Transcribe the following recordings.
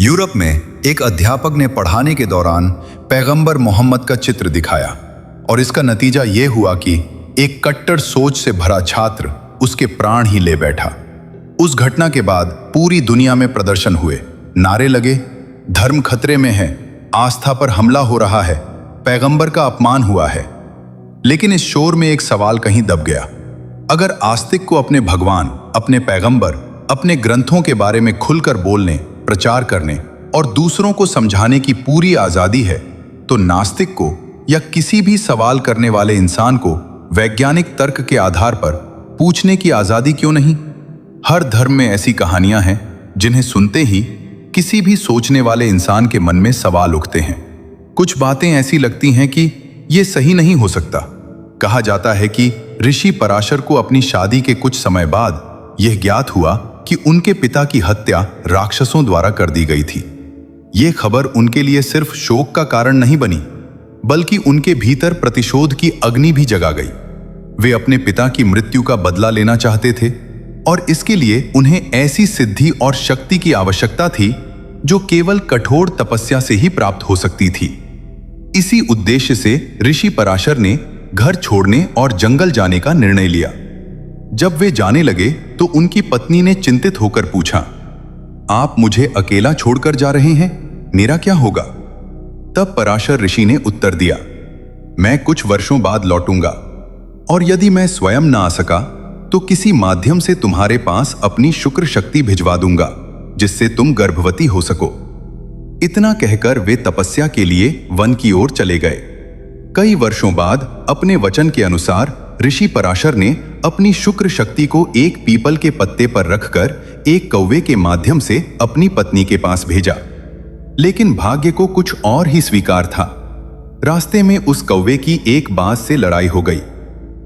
Europe में एक अध्यापक ने पढ़ाने के दौरान पैगंबर मोहम्मद का चित्र दिखाया और इसका नतीजा ये हुआ कि एक कट्टर सोच से भरा छात्र उसके प्राण ही ले बैठा। उस घटना के बाद पूरी दुनिया में प्रदर्शन हुए, नारे लगे, धर्म खतरे में है, आस्था पर हमला हो रहा है, पैगंबर का अपमान हुआ है। लेकिन इस शोर में एक सवाल कहीं दब गया। अगर आस्तिक को अपने भगवान, अपने पैगंबर, अपने ग्रंथों के बारे में खुलकर बोलने, प्रचार करने और दूसरों को समझाने की पूरी आजादी है, तो नास्तिक को या किसी भी सवाल करने वाले इंसान को वैज्ञानिक तर्क के आधार पर पूछने की आजादी क्यों नहीं? हर धर्म में ऐसी कहानियां हैं जिन्हें सुनते ही किसी भी सोचने वाले इंसान के मन में सवाल उठते हैं। कुछ बातें ऐसी लगती हैं कि ये सही नहीं हो सकता। कहा जाता है कि ऋषि पराशर को अपनी शादी के कुछ समय बाद यह ज्ञात हुआ कि उनके पिता की हत्या राक्षसों द्वारा कर दी गई थी। ये खबर उनके लिए सिर्फ शोक का कारण नहीं बनी, बल्कि उनके भीतर प्रतिशोध की अग्नि भी जगा गई। वे अपने पिता की मृत्यु का बदला लेना चाहते थे और इसके लिए उन्हें ऐसी सिद्धि और शक्ति की आवश्यकता थी जो केवल कठोर तपस्या से ही प्राप्त हो सकती थी। इसी उद्देश्य से ऋषि पराशर ने घर छोड़ने और जंगल जाने का निर्णय लिया। जब वे जाने लगे तो उनकी पत्नी ने चिंतित होकर पूछा, आप मुझे अकेला छोड़कर जा रहे हैं, मेरा क्या होगा? तब पराशर ऋषि ने उत्तर दिया, मैं कुछ वर्षों बाद लौटूंगा और यदि मैं स्वयं ना आ सका तो किसी माध्यम से तुम्हारे पास अपनी शुक्र शक्ति भिजवा दूंगा जिससे तुम गर्भवती हो सको। इतना कहकर वे तपस्या के लिए वन की ओर चले गए। कई वर्षों बाद अपने वचन के अनुसार ऋषि पराशर ने अपनी शुक्र शक्ति को एक पीपल के पत्ते पर रखकर एक कौवे के माध्यम से अपनी पत्नी के पास भेजा। लेकिन भाग्य को कुछ और ही स्वीकार था। रास्ते में उस कौवे की एक बाज से लड़ाई हो गई।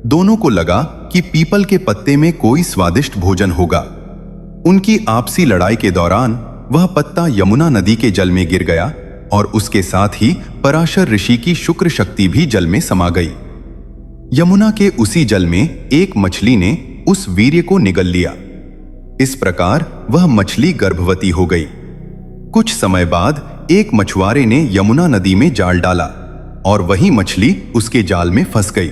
दोनों को लगा कि पीपल के पत्ते में कोई स्वादिष्ट भोजन होगा। उनकी आपसी लड़ाई के दौरान वह पत्ता यमुना नदी के जल में गिर गया और उसके साथ ही पराशर ऋषि की शुक्र शक्ति भी जल में समा गई। यमुना के उसी जल में एक मछली ने उस वीर्य को निगल लिया। इस प्रकार वह मछली गर्भवती हो गई। कुछ समय बाद एक मछुआरे ने यमुना नदी में जाल डाला और वही मछली उसके जाल में फंस गई।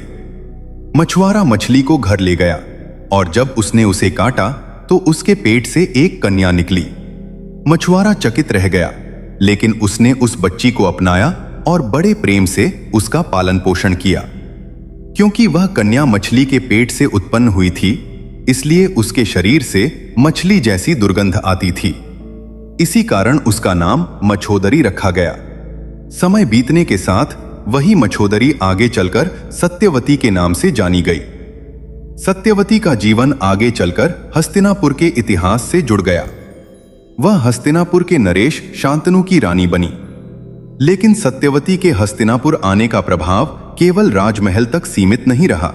मछुआरा मछली को घर ले गया और जब उसने उसे काटा तो उसके पेट से एक कन्या निकली। मछुआरा चकित रह गया, लेकिन उसने उस बच्ची को अपनाया और बड़े प्रेम से उसका पालन पोषण किया। क्योंकि वह कन्या मछली के पेट से उत्पन्न हुई थी, इसलिए उसके शरीर से मछली जैसी दुर्गंध आती थी। इसी कारण उसका नाम मछोदरी रखा गया। समय बीतने के साथ वही मछोदरी आगे चलकर सत्यवती के नाम से जानी गई। सत्यवती का जीवन आगे चलकर हस्तिनापुर के इतिहास से जुड़ गया। वह हस्तिनापुर के नरेश शांतनु की रानी बनी। लेकिन सत्यवती के हस्तिनापुर आने का प्रभाव केवल राजमहल तक सीमित नहीं रहा।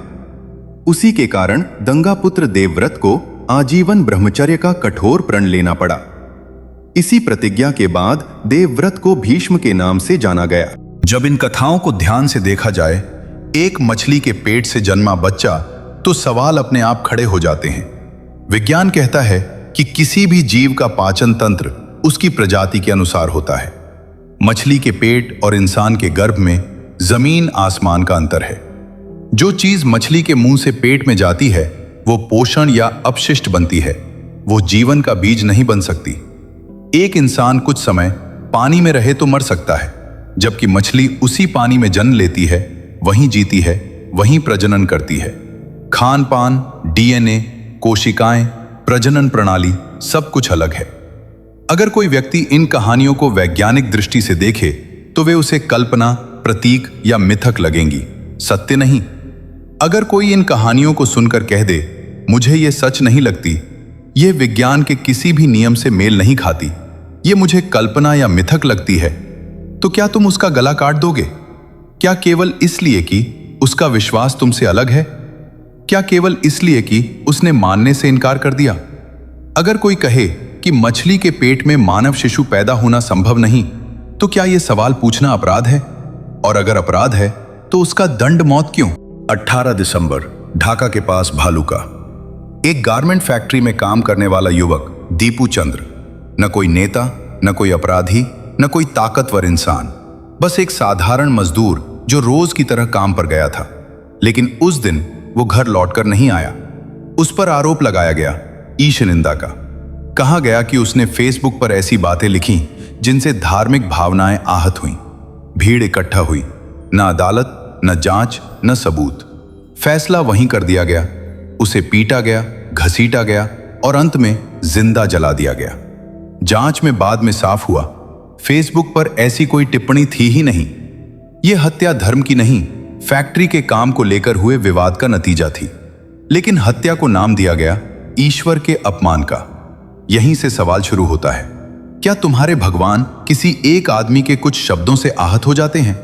उसी के कारण दंगापुत्र देवव्रत को आजीवन ब्रह्मचर्य का कठोर प्रण लेना पड़ा। इसी प्रतिज्ञा के बाद देवव्रत को भीष्म के नाम से जाना गया। जब इन कथाओं को ध्यान से देखा जाए, एक मछली के पेट से जन्मा बच्चा, तो सवाल अपने आप खड़े हो जाते हैं। विज्ञान कहता है कि किसी भी जीव का पाचन तंत्र उसकी प्रजाति के अनुसार होता है। मछली के पेट और इंसान के गर्भ में जमीन आसमान का अंतर है। जो चीज मछली के मुंह से पेट में जाती है वो पोषण या अपशिष्ट बनती है, वो जीवन का बीज नहीं बन सकती। एक इंसान कुछ समय पानी में रहे तो मर सकता है, जबकि मछली उसी पानी में जन्म लेती है, वहीं जीती है, वहीं प्रजनन करती है। खान पान, डीएनए, कोशिकाएं, प्रजनन प्रणाली सब कुछ अलग है। अगर कोई व्यक्ति इन कहानियों को वैज्ञानिक दृष्टि से देखे तो वे उसे कल्पना, प्रतीक या मिथक लगेंगी, सत्य नहीं। अगर कोई इन कहानियों को सुनकर कह दे, मुझे ये सच नहीं लगती, ये विज्ञान के किसी भी नियम से मेल नहीं खाती, ये मुझे कल्पना या मिथक लगती है, तो क्या तुम उसका गला काट दोगे? क्या केवल इसलिए कि उसका विश्वास तुमसे अलग है? क्या केवल इसलिए कि उसने मानने से इनकार कर दिया? अगर कोई कहे कि मछली के पेट में मानव शिशु पैदा होना संभव नहीं, तो क्या यह सवाल पूछना अपराध है? और अगर अपराध है तो उसका दंड मौत क्यों? 18 दिसंबर, ढाका के पास भालुका। एक गारमेंट फैक्ट्री में काम करने वाला युवक दीपू चंद्र न कोई नेता, न कोई अपराधी, न कोई ताकतवर इंसान, बस एक साधारण मजदूर जो रोज की तरह काम पर गया था। लेकिन उस दिन वो घर लौटकर नहीं आया। उस पर आरोप लगाया गया, ईश निंदा का। कहा गया कि उसने फेसबुक पर ऐसी बातें लिखी जिनसे धार्मिक भावनाएं आहत हुईं। भीड़ इकट्ठा हुई, न अदालत, न जांच, न सबूत। फैसला वहीं कर दिया गया। उसे पीटा गया, घसीटा गया और अंत में जिंदा जला दिया गया। जांच में बाद में साफ हुआ, फेसबुक पर ऐसी कोई टिप्पणी थी ही नहीं। यह हत्या धर्म की नहीं, फैक्ट्री के काम को लेकर हुए विवाद का नतीजा थी। लेकिन हत्या को नाम दिया गया ईश्वर के अपमान का। यहीं से सवाल शुरू होता है, क्या तुम्हारे भगवान किसी एक आदमी के कुछ शब्दों से आहत हो जाते हैं?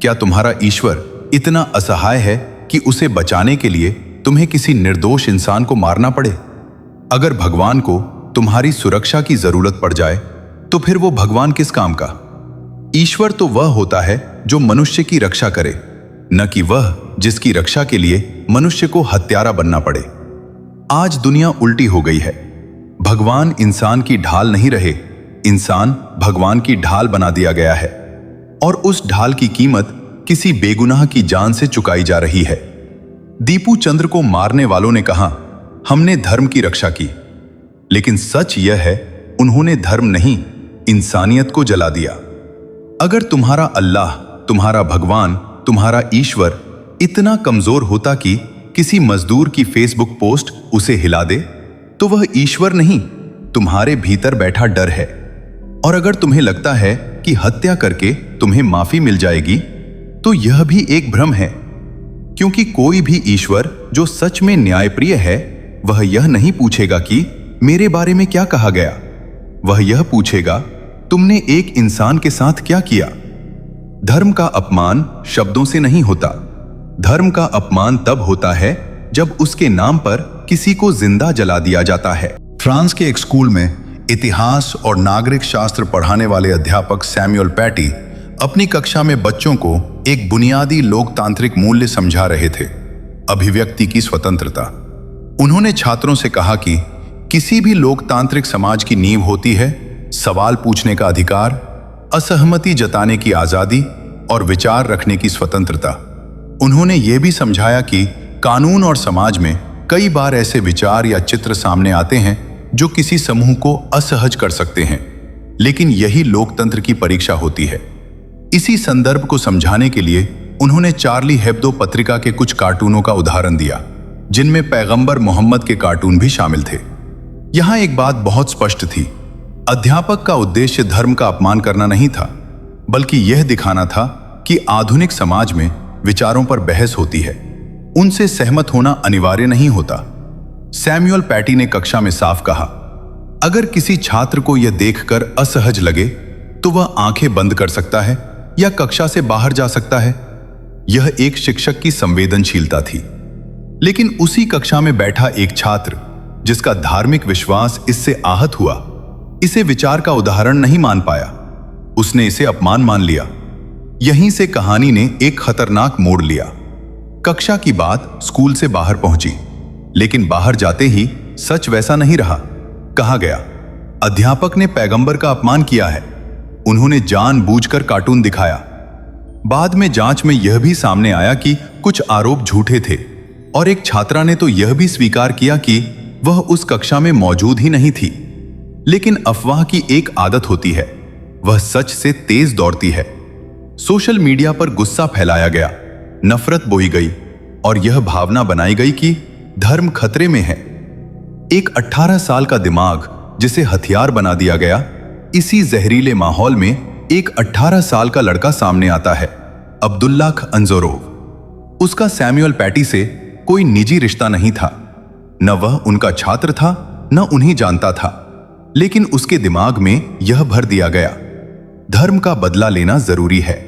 क्या तुम्हारा ईश्वर इतना असहाय है कि उसे बचाने के लिए तुम्हें किसी निर्दोष इंसान को मारना पड़े? अगर भगवान को तुम्हारी सुरक्षा की जरूरत पड़ जाए तो फिर वो भगवान किस काम का? ईश्वर तो वह होता है जो मनुष्य की रक्षा करे, न कि वह जिसकी रक्षा के लिए मनुष्य को हत्यारा बनना पड़े। आज दुनिया उल्टी हो गई है। भगवान इंसान की ढाल नहीं रहे, इंसान भगवान की ढाल बना दिया गया है और उस ढाल की कीमत किसी बेगुनाह की जान से चुकाई जा रही है। दीपू चंद्र को मारने वालों ने कहा, हमने धर्म की रक्षा की, लेकिन सच यह है उन्होंने धर्म नहीं, इंसानियत को जला दिया। अगर तुम्हारा अल्लाह, तुम्हारा भगवान, तुम्हारा ईश्वर इतना कमजोर होता कि किसी मजदूर की फेसबुक पोस्ट उसे हिला दे, तो वह ईश्वर नहीं, तुम्हारे भीतर बैठा डर है। और अगर तुम्हें लगता है कि हत्या करके तुम्हें माफी मिल जाएगी, तो यह भी एक भ्रम है, क्योंकि कोई भी ईश्वर जो सच में न्यायप्रिय है वह यह नहीं पूछेगा कि मेरे बारे में क्या कहा गया। वह यह पूछेगा, तुमने एक इंसान के साथ क्या किया? धर्म का अपमान शब्दों से नहीं होता। धर्म का अपमान तब होता है जब उसके नाम पर किसी को जिंदा जला दिया जाता है। फ्रांस के एक स्कूल में इतिहास और नागरिक शास्त्र पढ़ाने वाले अध्यापक सैमुअल पैटी अपनी कक्षा में बच्चों को एक बुनियादी लोकतांत्रिक मूल्य समझा रहे थे, अभिव्यक्ति की स्वतंत्रता। उन्होंने छात्रों से कहा कि किसी भी लोकतांत्रिक समाज की नींव होती है सवाल पूछने का अधिकार, असहमति जताने की आजादी और विचार रखने की स्वतंत्रता। उन्होंने ये भी समझाया कि कानून और समाज में कई बार ऐसे विचार या चित्र सामने आते हैं जो किसी समूह को असहज कर सकते हैं, लेकिन यही लोकतंत्र की परीक्षा होती है। इसी संदर्भ को समझाने के लिए उन्होंने चार्ली हेब्दो पत्रिका के कुछ कार्टूनों का उदाहरण दिया, जिनमें पैगंबर मोहम्मद के कार्टून भी शामिल थे। यहां एक बात बहुत स्पष्ट थी, अध्यापक का उद्देश्य धर्म का अपमान करना नहीं था, बल्कि यह दिखाना था कि आधुनिक समाज में विचारों पर बहस होती है, उनसे सहमत होना अनिवार्य नहीं होता। सैमुअल पैटी ने कक्षा में साफ कहा, अगर किसी छात्र को यह देखकर असहज लगे तो वह आंखें बंद कर सकता है या कक्षा से बाहर जा सकता है। यह एक शिक्षक की संवेदनशीलता थी। लेकिन उसी कक्षा में बैठा एक छात्र जिसका धार्मिक विश्वास इससे आहत हुआ, इसे विचार का उदाहरण नहीं मान पाया। उसने इसे अपमान मान लिया। यहीं से कहानी ने एक खतरनाक मोड़ लिया। कक्षा की बात स्कूल से बाहर पहुंची, लेकिन बाहर जाते ही सच वैसा नहीं रहा। कहा गया, अध्यापक ने पैगंबर का अपमान किया है। उन्होंने जानबूझकर कार्टून दिखाया। बाद में जांच में यह भी सामने आया कि कुछ आरोप झूठे थे और एक छात्रा ने तो यह भी स्वीकार किया कि वह उस कक्षा में मौजूद ही नहीं थी। लेकिन अफवाह की एक आदत होती है, वह सच से तेज दौड़ती है। सोशल मीडिया पर गुस्सा फैलाया गया, नफरत बोई गई और यह भावना बनाई गई कि धर्म खतरे में है। एक 18 साल का दिमाग जिसे हथियार बना दिया गया, इसी जहरीले माहौल में एक 18 साल का लड़का सामने आता है, अब्दुल्लाह अंजोरोव। उसका सैमुअल पैटी से कोई निजी रिश्ता नहीं था, न वह उनका छात्र था न उन्हें जानता था, लेकिन उसके दिमाग में यह भर दिया गया, धर्म का बदला लेना जरूरी है।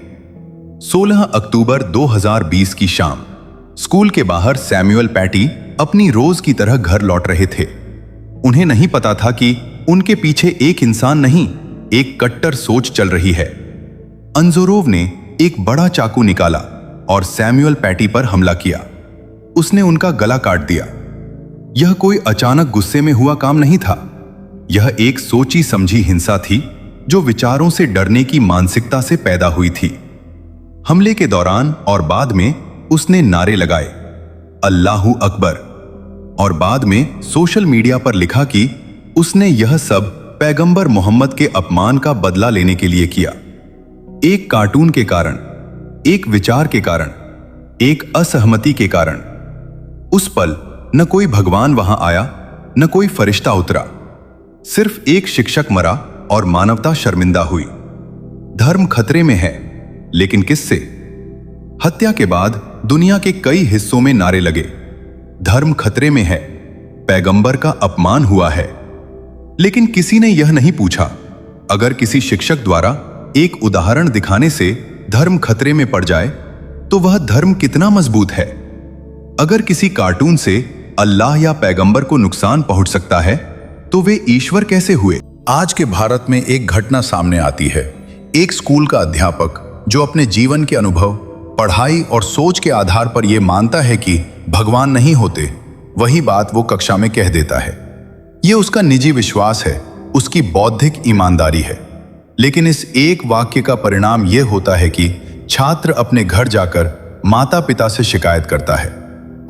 16 अक्टूबर 2020 की शाम स्कूल के बाहर सैमुअल पैटी अपनी रोज की तरह घर लौट रहे थे। उन्हें नहीं पता था कि उनके पीछे एक इंसान नहीं, एक कट्टर सोच चल रही है। अंजोरोव ने एक बड़ा चाकू निकाला और सैमुअल पैटी पर हमला किया। उसने उनका गला काट दिया। यह कोई अचानक गुस्से में हुआ काम नहीं था, यह एक सोची समझी हिंसा थी जो विचारों से डरने की मानसिकता से पैदा हुई थी। हमले के दौरान और बाद में उसने नारे लगाए, अल्लाहू अकबर, और बाद में सोशल मीडिया पर लिखा कि उसने यह सब पैगंबर मोहम्मद के अपमान का बदला लेने के लिए किया। एक कार्टून के कारण, एक विचार के कारण, एक असहमति के कारण। उस पल न कोई भगवान वहां आया, न कोई फरिश्ता उतरा। सिर्फ एक शिक्षक मरा और मानवता शर्मिंदा हुई। धर्म खतरे में है, लेकिन किससे? हत्या के बाद दुनिया के कई हिस्सों में नारे लगे, धर्म खतरे में है, पैगंबर का अपमान हुआ है। लेकिन किसी ने यह नहीं पूछा, अगर किसी शिक्षक द्वारा एक उदाहरण दिखाने से धर्म खतरे में पड़ जाए तो वह धर्म कितना मजबूत है। अगर किसी कार्टून से अल्लाह या पैगंबर को नुकसान पहुंच सकता है तो वे ईश्वर कैसे हुए? आज के भारत में एक घटना सामने आती है। एक स्कूल का अध्यापक जो अपने जीवन के अनुभव, पढ़ाई और सोच के आधार पर यह मानता है कि भगवान नहीं होते, वही बात वो कक्षा में कह देता है। ये उसका निजी विश्वास है, उसकी बौद्धिक ईमानदारी है। लेकिन इस एक वाक्य का परिणाम यह होता है कि छात्र अपने घर जाकर माता पिता से शिकायत करता है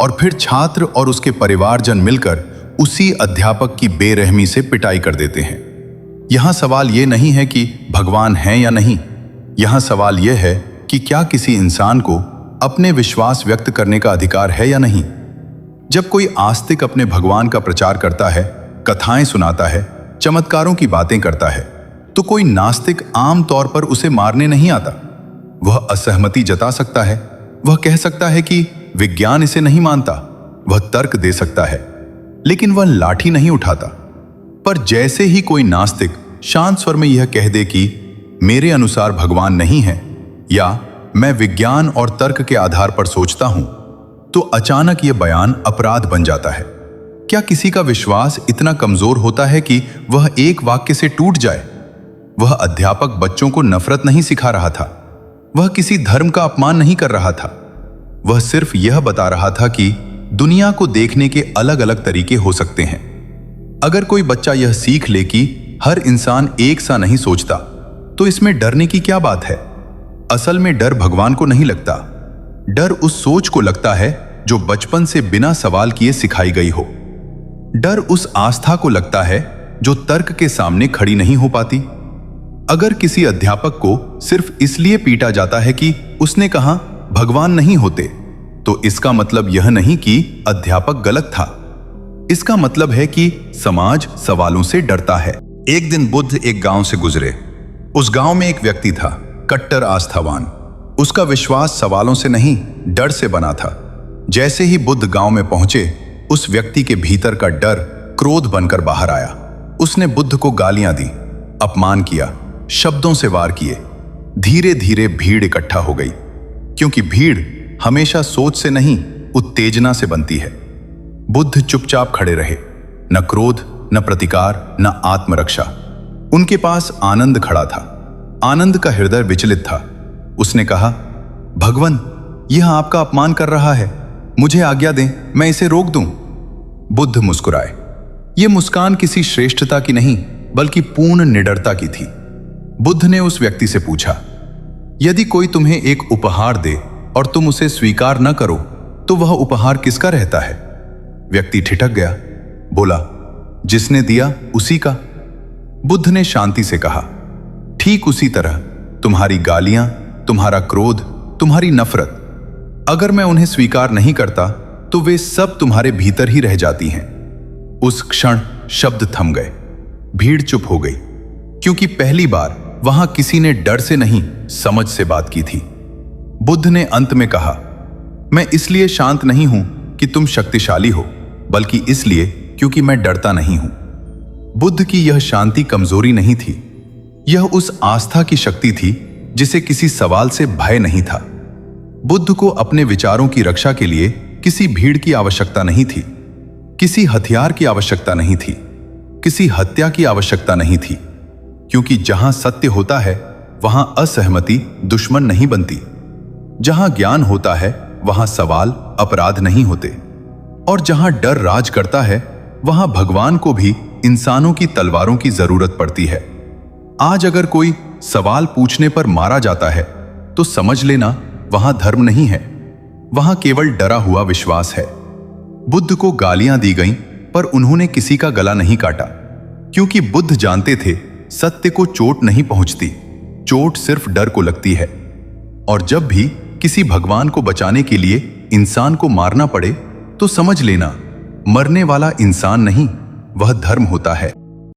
और फिर छात्र और उसके परिवारजन मिलकर उसी अध्यापक की बेरहमी से पिटाई कर देते हैं। यहां सवाल यह नहीं है कि भगवान है या नहीं, यहां सवाल यह है कि क्या किसी इंसान को अपने विश्वास व्यक्त करने का अधिकार है या नहीं। जब कोई आस्तिक अपने भगवान का प्रचार करता है, कथाएं सुनाता है, चमत्कारों की बातें करता है, तो कोई नास्तिक आम तौर पर उसे मारने नहीं आता। वह असहमति जता सकता है, वह कह सकता है कि विज्ञान इसे नहीं मानता, वह तर्क दे सकता है, लेकिन वह लाठी नहीं उठाता। पर जैसे ही कोई नास्तिक शांत स्वर में यह कह दे कि मेरे अनुसार भगवान नहीं है या मैं विज्ञान और तर्क के आधार पर सोचता हूं, तो अचानक यह बयान अपराध बन जाता है। क्या किसी का विश्वास इतना कमजोर होता है कि वह एक वाक्य से टूट जाए? वह अध्यापक बच्चों को नफरत नहीं सिखा रहा था, वह किसी धर्म का अपमान नहीं कर रहा था, वह सिर्फ यह बता रहा था कि दुनिया को देखने के अलग अलग तरीके हो सकते हैं। अगर कोई बच्चा यह सीख ले कि हर इंसान एक सा नहीं सोचता, तो इसमें डरने की क्या बात है? असल में डर भगवान को नहीं लगता, डर उस सोच को लगता है जो बचपन से बिना सवाल किए सिखाई गई हो। डर उस आस्था को लगता है जो तर्क के सामने खड़ी नहीं हो पाती। अगर किसी अध्यापक को सिर्फ इसलिए पीटा जाता है कि उसने कहा भगवान नहीं होते, तो इसका मतलब यह नहीं कि अध्यापक गलत था। इसका मतलब है कि समाज सवालों से डरता है। एक दिन बुद्ध एक गांव से गुजरे। उस गांव में एक व्यक्ति था, कट्टर आस्थावान। उसका विश्वास सवालों से नहीं, डर से बना था। जैसे ही बुद्ध गांव में पहुंचे, उस व्यक्ति के भीतर का डर क्रोध बनकर बाहर आया। उसने बुद्ध को गालियां दी, अपमान किया, शब्दों से वार किए। धीरे धीरे भीड़ इकट्ठा हो गई, क्योंकि भीड़ हमेशा सोच से नहीं, उत्तेजना से बनती है। बुद्ध चुपचाप खड़े रहे, न क्रोध, न प्रतिकार, न आत्मरक्षा। उनके पास आनंद खड़ा था। आनंद का हृदय विचलित था। उसने कहा, भगवन, यह आपका अपमान कर रहा है, मुझे आज्ञा दें, मैं इसे रोक दूं। बुद्ध मुस्कुराए। यह मुस्कान किसी श्रेष्ठता की नहीं, बल्कि पूर्ण निडरता की थी। बुद्ध ने उस व्यक्ति से पूछा, यदि कोई तुम्हें एक उपहार दे और तुम उसे स्वीकार न करो, तो वह उपहार किसका रहता है? व्यक्ति ठिठक गया, बोला, जिसने दिया उसी का। बुद्ध ने शांति से कहा, ठीक उसी तरह तुम्हारी गालियां, तुम्हारा क्रोध, तुम्हारी नफरत, अगर मैं उन्हें स्वीकार नहीं करता तो वे सब तुम्हारे भीतर ही रह जाती हैं। उस क्षण शब्द थम गए, भीड़ चुप हो गई, क्योंकि पहली बार वहां किसी ने डर से नहीं, समझ से बात की थी। बुद्ध ने अंत में कहा, मैं इसलिए शांत नहीं हूं कि तुम शक्तिशाली हो, बल्कि इसलिए क्योंकि मैं डरता नहीं हूं। बुद्ध की यह शांति कमजोरी नहीं थी, यह उस आस्था की शक्ति थी जिसे किसी सवाल से भय नहीं था। बुद्ध को अपने विचारों की रक्षा के लिए किसी भीड़ की आवश्यकता नहीं थी, किसी हथियार की आवश्यकता नहीं थी, किसी हत्या की आवश्यकता नहीं थी, क्योंकि जहां सत्य होता है वहां असहमति दुश्मन नहीं बनती। जहां ज्ञान होता है वहां सवाल अपराध नहीं होते, और जहां डर राज करता है वहां भगवान को भी इंसानों की तलवारों की जरूरत पड़ती है। आज अगर कोई सवाल पूछने पर मारा जाता है तो समझ लेना वहां धर्म नहीं है, वहां केवल डरा हुआ विश्वास है। बुद्ध को गालियां दी गईं, पर उन्होंने किसी का गला नहीं काटा, क्योंकि बुद्ध जानते थे सत्य को चोट नहीं पहुंचती, चोट सिर्फ डर को लगती है। और जब भी किसी भगवान को बचाने के लिए इंसान को मारना पड़े तो समझ लेना मरने वाला इंसान नहीं, वह धर्म होता है।